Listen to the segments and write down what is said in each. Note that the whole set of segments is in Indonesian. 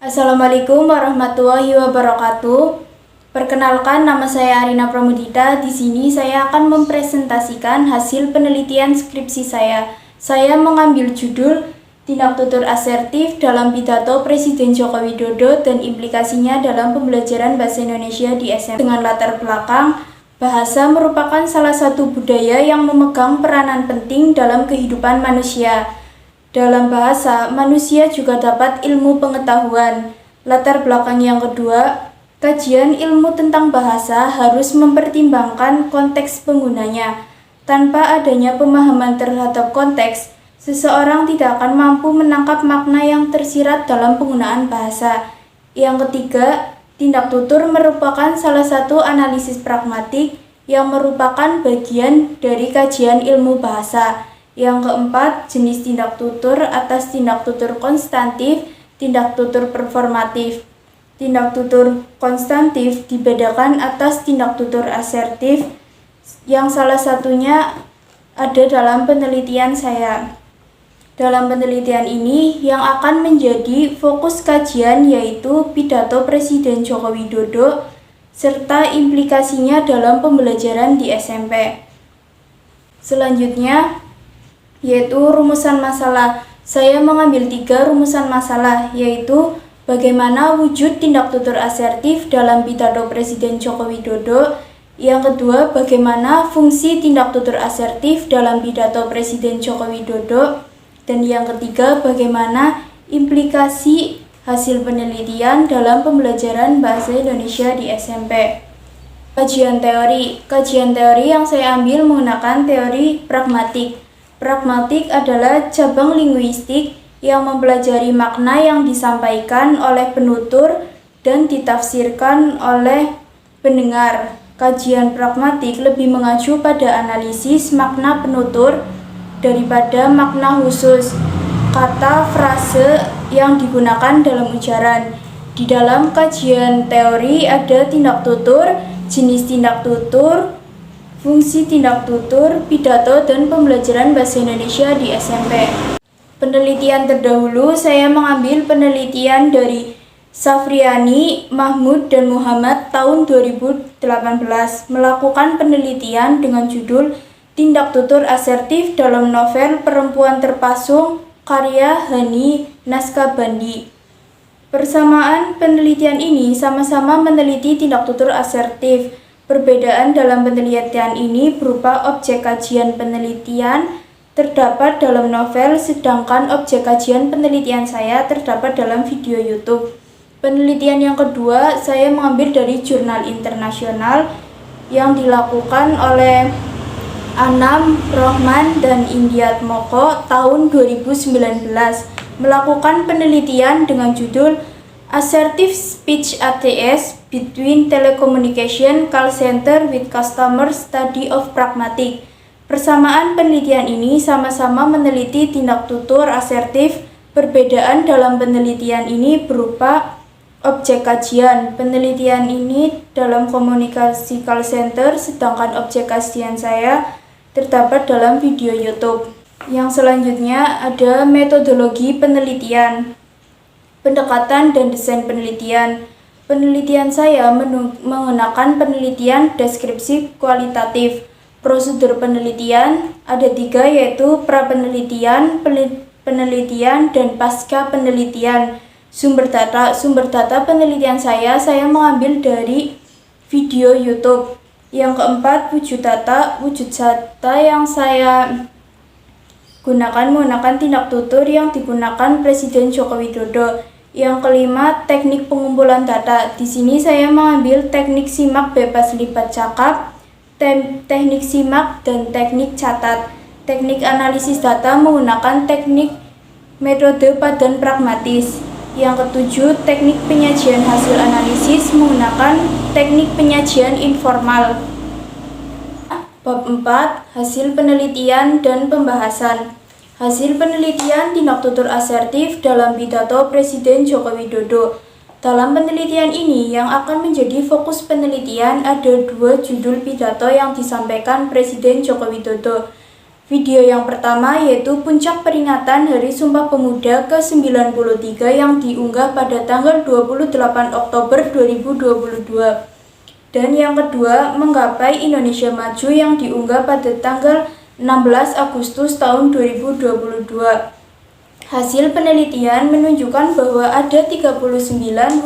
Assalamualaikum warahmatullahi wabarakatuh. Perkenalkan, nama saya Arina Pramudita. Di sini saya akan mempresentasikan hasil penelitian skripsi saya. Saya mengambil judul Tindak Tutur Asertif dalam Pidato Presiden Joko Widodo dan implikasinya dalam pembelajaran bahasa Indonesia di SMP. Dengan latar belakang, bahasa merupakan salah satu budaya yang memegang peranan penting dalam kehidupan manusia. Dalam bahasa, manusia juga dapat ilmu pengetahuan. Latar belakang yang kedua, kajian ilmu tentang bahasa harus mempertimbangkan konteks penggunanya. Tanpa adanya pemahaman terhadap konteks, seseorang tidak akan mampu menangkap makna yang tersirat dalam penggunaan bahasa. Yang ketiga, tindak tutur merupakan salah satu analisis pragmatik yang merupakan bagian dari kajian ilmu bahasa. Yang keempat, jenis tindak tutur atas tindak tutur konstantif, tindak tutur performatif. Tindak tutur konstantif dibedakan atas tindak tutur asertif, yang salah satunya ada dalam penelitian saya. Dalam penelitian ini, yang akan menjadi fokus kajian yaitu pidato Presiden Joko Widodo serta implikasinya dalam pembelajaran di SMP. Selanjutnya, yaitu rumusan masalah. Saya mengambil 3 rumusan masalah, yaitu bagaimana wujud tindak tutur asertif dalam pidato Presiden Joko Widodo. Yang kedua, bagaimana fungsi tindak tutur asertif dalam pidato Presiden Joko Widodo. Dan yang ketiga, bagaimana implikasi hasil penelitian dalam pembelajaran bahasa Indonesia di SMP. Kajian teori yang saya ambil menggunakan teori pragmatik. Pragmatik adalah cabang linguistik yang mempelajari makna yang disampaikan oleh penutur dan ditafsirkan oleh pendengar. Kajian pragmatik lebih mengacu pada analisis makna penutur daripada makna khusus kata frase yang digunakan dalam ujaran. Di dalam kajian teori ada tindak tutur, jenis tindak tutur, fungsi tindak tutur, pidato, dan pembelajaran bahasa Indonesia di SMP. Penelitian terdahulu saya mengambil penelitian dari Safriani, Mahmud, dan Muhammad tahun 2018 melakukan penelitian dengan judul Tindak Tutur Asertif dalam Novel Perempuan Terpasung karya Hani Naskabandi. Persamaan penelitian ini sama-sama meneliti tindak tutur asertif. Perbedaan dalam penelitian ini berupa objek kajian penelitian terdapat dalam novel, sedangkan objek kajian penelitian saya terdapat dalam video YouTube. Penelitian yang kedua saya mengambil dari jurnal internasional yang dilakukan oleh Anam, Rohman, dan Indiat Moko tahun 2019, melakukan penelitian dengan judul Assertive Speech ATS Between Telecommunication Call Center with Customer Study of Pragmatic. Persamaan penelitian ini sama-sama meneliti tindak tutur asertif. Perbedaan dalam penelitian ini berupa objek kajian. Penelitian ini dalam komunikasi call center, sedangkan objek kajian saya terdapat dalam video YouTube. Yang selanjutnya ada metodologi penelitian, pendekatan dan desain penelitian. Penelitian saya menggunakan penelitian deskripsi kualitatif. Prosedur penelitian ada 3, yaitu pra-penelitian, penelitian, dan pasca penelitian. Sumber data penelitian saya mengambil dari video YouTube. Yang keempat, wujud data yang saya gunakan menggunakan tindak tutur yang digunakan Presiden Joko Widodo. Yang kelima, teknik pengumpulan data. Di sini saya mengambil teknik simak bebas lipat cakap, teknik simak, dan teknik catat. Teknik analisis data menggunakan teknik metode padan pragmatis. Yang ketujuh, teknik penyajian hasil analisis menggunakan teknik penyajian informal. Bab 4, hasil penelitian dan pembahasan. Hasil penelitian tindak tutur asertif dalam pidato Presiden Joko Widodo. Dalam penelitian ini yang akan menjadi fokus penelitian ada 2 judul pidato yang disampaikan Presiden Joko Widodo. Video yang pertama yaitu puncak peringatan Hari Sumpah Pemuda ke-93 yang diunggah pada tanggal 28 Oktober 2022. Dan yang kedua, Menggapai Indonesia Maju yang diunggah pada tanggal 16 Agustus tahun 2022. Hasil penelitian menunjukkan bahwa ada 39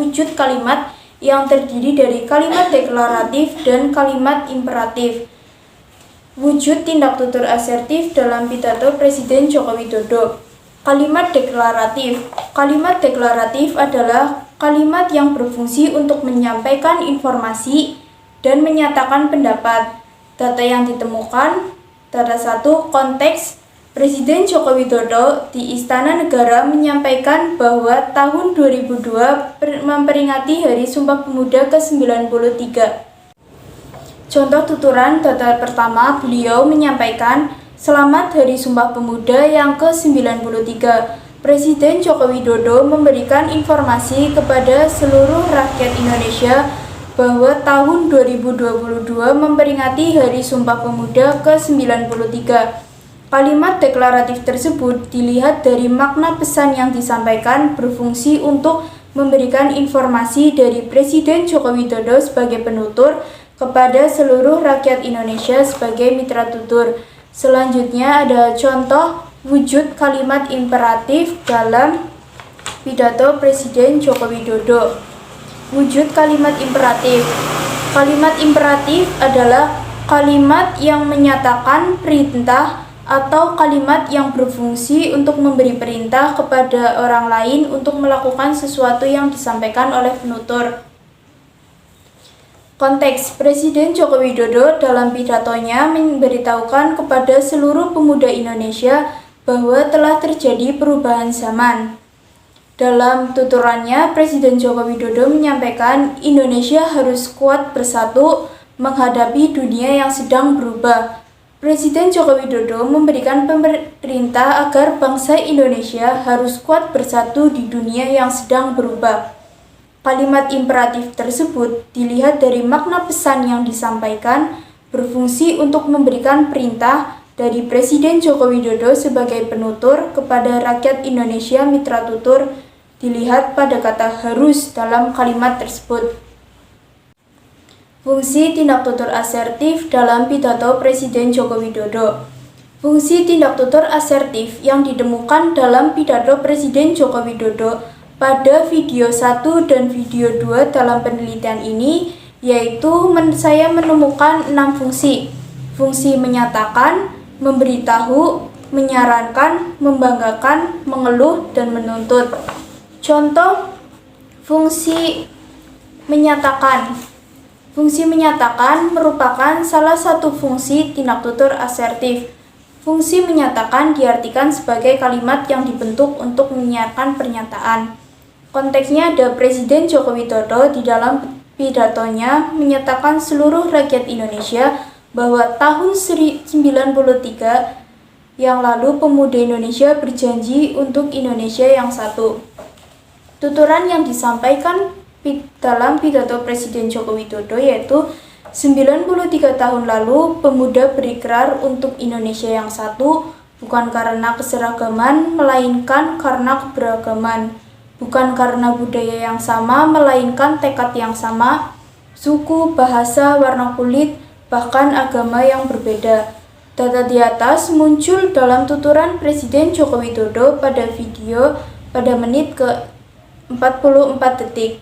wujud kalimat yang terdiri dari kalimat deklaratif dan kalimat imperatif. Wujud tindak tutur asertif dalam pidato Presiden Joko Widodo. Kalimat deklaratif. Kalimat deklaratif adalah kalimat yang berfungsi untuk menyampaikan informasi dan menyatakan pendapat. Data yang ditemukan. Data 1. Konteks. Presiden Joko Widodo di Istana Negara menyampaikan bahwa tahun 2002 memperingati Hari Sumpah Pemuda ke-93. Contoh tuturan data pertama, beliau menyampaikan, "Selamat Hari Sumpah Pemuda yang ke-93. Presiden Joko Widodo memberikan informasi kepada seluruh rakyat Indonesia bahwa tahun 2022 memperingati Hari Sumpah Pemuda ke-93. Kalimat deklaratif tersebut dilihat dari makna pesan yang disampaikan berfungsi untuk memberikan informasi dari Presiden Joko Widodo sebagai penutur kepada seluruh rakyat Indonesia sebagai mitra tutur. Selanjutnya ada contoh wujud kalimat imperatif dalam pidato Presiden Joko Widodo. Wujud kalimat imperatif. Kalimat imperatif adalah kalimat yang menyatakan perintah atau kalimat yang berfungsi untuk memberi perintah kepada orang lain untuk melakukan sesuatu yang disampaikan oleh penutur. Konteks. Presiden Joko Widodo dalam pidatonya memberitahukan kepada seluruh pemuda Indonesia bahwa telah terjadi perubahan zaman. Dalam tuturannya, Presiden Joko Widodo menyampaikan Indonesia harus kuat bersatu menghadapi dunia yang sedang berubah. Presiden Joko Widodo memberikan perintah agar bangsa Indonesia harus kuat bersatu di dunia yang sedang berubah. Kalimat imperatif tersebut dilihat dari makna pesan yang disampaikan berfungsi untuk memberikan perintah dari Presiden Joko Widodo sebagai penutur kepada rakyat Indonesia mitra tutur dilihat pada kata harus dalam kalimat tersebut. Fungsi tindak tutur asertif dalam pidato Presiden Joko Widodo. Fungsi tindak tutur asertif yang ditemukan dalam pidato Presiden Joko Widodo pada video 1 dan video 2 dalam penelitian ini yaitu saya menemukan 6 fungsi. Fungsi menyatakan, memberitahu, menyarankan, membanggakan, mengeluh, dan menuntut. Contoh fungsi menyatakan. Fungsi menyatakan merupakan salah satu fungsi tindak tutur asertif. Fungsi menyatakan diartikan sebagai kalimat yang dibentuk untuk menyiarkan pernyataan. Konteksnya ada Presiden Joko Widodo di dalam pidatonya menyatakan seluruh rakyat Indonesia bahwa tahun 93 yang lalu pemuda Indonesia berjanji untuk Indonesia yang satu. Tuturan yang disampaikan dalam pidato Presiden Joko Widodo yaitu 93 tahun lalu pemuda berikrar untuk Indonesia yang satu bukan karena keseragaman melainkan karena keberagaman, bukan karena budaya yang sama melainkan tekad yang sama, suku, bahasa, warna kulit, bahkan agama yang berbeda. Data di atas muncul dalam tuturan Presiden Joko Widodo pada video pada menit ke 44 detik.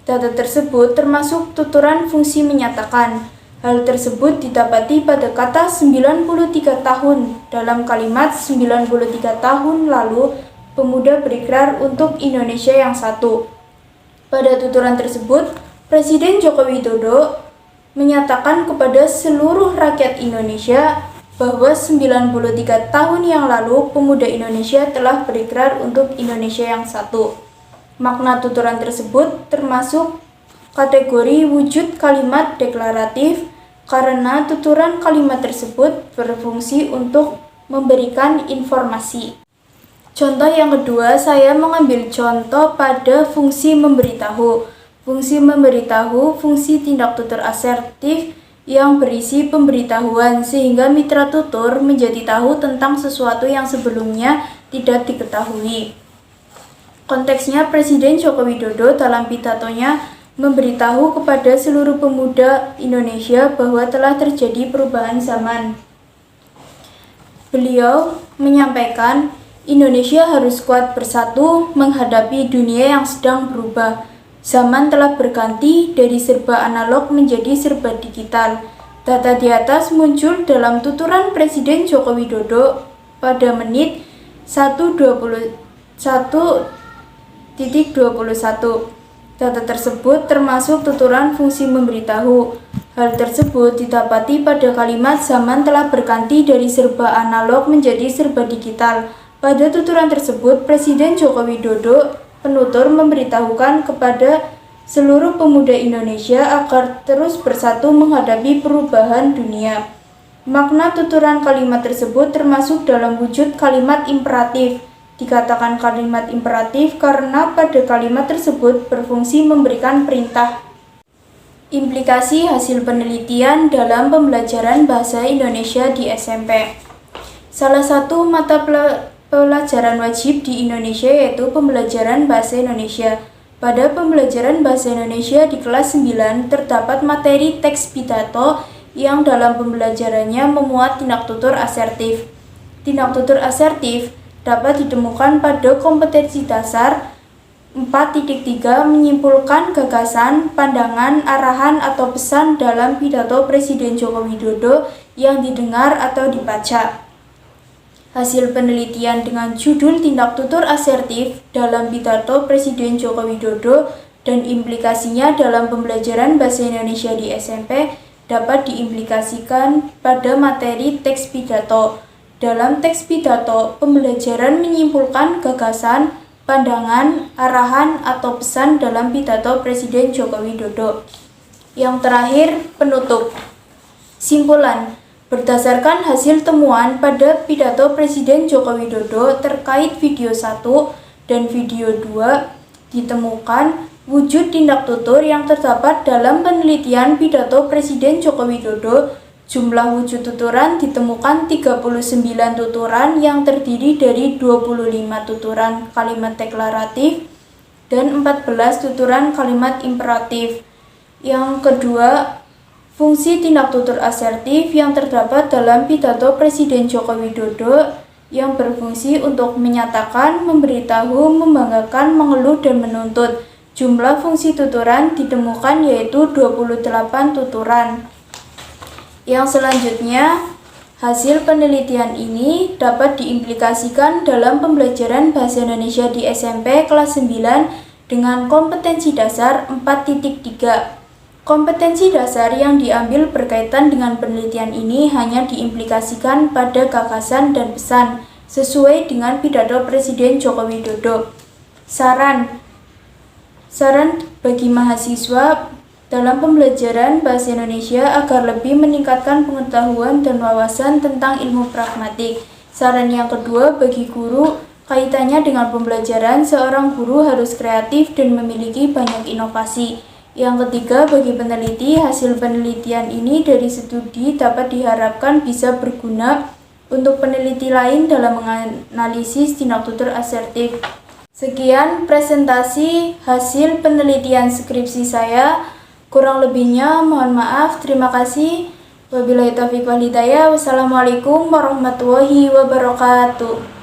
Data tersebut termasuk tuturan fungsi menyatakan. Hal tersebut didapati pada kata 93 tahun dalam kalimat 93 tahun lalu pemuda berikrar untuk Indonesia yang satu. Pada tuturan tersebut, Presiden Joko Widodo menyatakan kepada seluruh rakyat Indonesia bahwa 93 tahun yang lalu pemuda Indonesia telah berikrar untuk Indonesia yang satu. Makna tuturan tersebut termasuk kategori wujud kalimat deklaratif karena tuturan kalimat tersebut berfungsi untuk memberikan informasi. Contoh yang kedua, saya mengambil contoh pada fungsi memberitahu. Fungsi memberitahu, fungsi tindak tutur asertif yang berisi pemberitahuan sehingga mitra tutur menjadi tahu tentang sesuatu yang sebelumnya tidak diketahui. Konteksnya, Presiden Joko Widodo dalam pidatonya memberitahu kepada seluruh pemuda Indonesia bahwa telah terjadi perubahan zaman. Beliau menyampaikan, Indonesia harus kuat bersatu menghadapi dunia yang sedang berubah. Zaman telah berganti dari serba analog menjadi serba digital. Data di atas muncul dalam tuturan Presiden Joko Widodo pada menit 1:21. Data tersebut termasuk tuturan fungsi memberitahu. Hal tersebut didapati pada kalimat zaman telah berganti dari serba analog menjadi serba digital. Pada tuturan tersebut, Presiden Joko Widodo penutur memberitahukan kepada seluruh pemuda Indonesia agar terus bersatu menghadapi perubahan dunia. Makna tuturan kalimat tersebut termasuk dalam wujud kalimat imperatif. Dikatakan kalimat imperatif karena pada kalimat tersebut berfungsi memberikan perintah. Implikasi hasil penelitian dalam pembelajaran bahasa Indonesia di SMP. Salah satu mata pelajaran wajib di Indonesia yaitu pembelajaran bahasa Indonesia. Pada pembelajaran bahasa Indonesia di kelas 9 terdapat materi teks pidato yang dalam pembelajarannya memuat tindak tutur asertif. Tindak tutur asertif dapat ditemukan pada kompetensi dasar 4.3 menyimpulkan gagasan, pandangan, arahan, atau pesan dalam pidato Presiden Joko Widodo yang didengar atau dibaca. Hasil penelitian dengan judul tindak tutur asertif dalam pidato Presiden Joko Widodo dan implikasinya dalam pembelajaran bahasa Indonesia di SMP dapat diimplikasikan pada materi teks pidato. Dalam teks pidato, pembelajaran menyimpulkan gagasan, pandangan, arahan, atau pesan dalam pidato Presiden Joko Widodo. Yang terakhir, penutup. Simpulan. Berdasarkan hasil temuan pada pidato Presiden Joko Widodo terkait video 1 dan video 2, ditemukan wujud tindak tutur yang terdapat dalam penelitian pidato Presiden Joko Widodo. Jumlah wujud tuturan ditemukan 39 tuturan yang terdiri dari 25 tuturan kalimat deklaratif dan 14 tuturan kalimat imperatif. Yang kedua, fungsi tindak tutur asertif yang terdapat dalam pidato Presiden Joko Widodo yang berfungsi untuk menyatakan, memberitahu, membanggakan, mengeluh, dan menuntut. Jumlah fungsi tuturan ditemukan yaitu 28 tuturan. Yang selanjutnya, hasil penelitian ini dapat diimplikasikan dalam pembelajaran bahasa Indonesia di SMP kelas 9 dengan kompetensi dasar 4.3. Kompetensi dasar yang diambil berkaitan dengan penelitian ini hanya diimplikasikan pada gagasan dan pesan sesuai dengan pidato Presiden Joko Widodo. Saran bagi mahasiswa dalam pembelajaran bahasa Indonesia agar lebih meningkatkan pengetahuan dan wawasan tentang ilmu pragmatik. Saran yang kedua bagi guru, kaitannya dengan pembelajaran, seorang guru harus kreatif dan memiliki banyak inovasi. Yang ketiga, bagi peneliti, hasil penelitian ini dari studi dapat diharapkan bisa berguna untuk peneliti lain dalam menganalisis tindak tutur asertif. Sekian presentasi hasil penelitian skripsi saya. Kurang lebihnya mohon maaf. Terima kasih. Wabillahi taufiq wal hidayah. Wassalamualaikum warahmatullahi wabarakatuh.